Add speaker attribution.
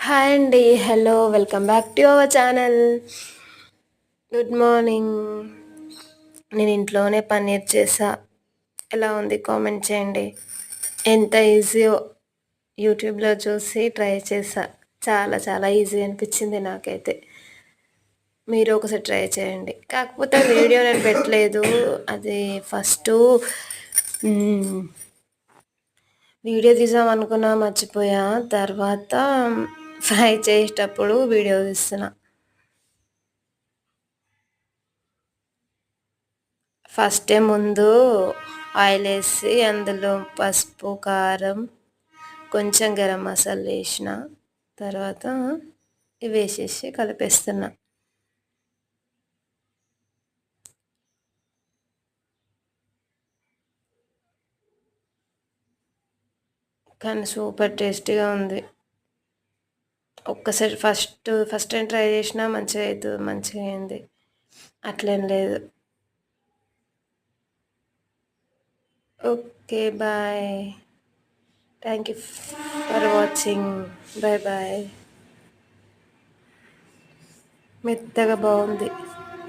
Speaker 1: Hi అండి. Hello. Welcome back to our channel. Good morning. నేను ఇంట్లోనే పన్నీర్ చేసా. ఎలా ఉంది కామెంట్ చేయండి. ఎంత ఈజీయో యూట్యూబ్లో చూసి ట్రై చేసా. చాలా చాలా ఈజీ అనిపించింది నాకైతే. మీరు ఒకసారి ట్రై చేయండి. కాకపోతే వీడియో నేను పెట్టలేదు. అది ఫస్ట్ వీడియో తీసాం అనుకున్నా, మర్చిపోయా. తర్వాత ఫ్రై చేసేటప్పుడు వీడియో తీస్తున్నా. ఫస్ట్ ముందు ఆయిల్ వేసి అందులో పసుపు, కారం, కొంచెం గరం మసాలా వేసిన తర్వాత ఇవి వేసేసి కలిపేస్తున్నా. కానీ సూపర్ టేస్టీగా ఉంది. ఒక్కసారి ఫస్ట్ టైం ట్రై చేసినా మంచిగా అవుతుంది, మంచిగా అయింది. అట్లేం లేదు. Okay, bye. Thank you for watching. Bye bye. మెత్తగా బాగుంది.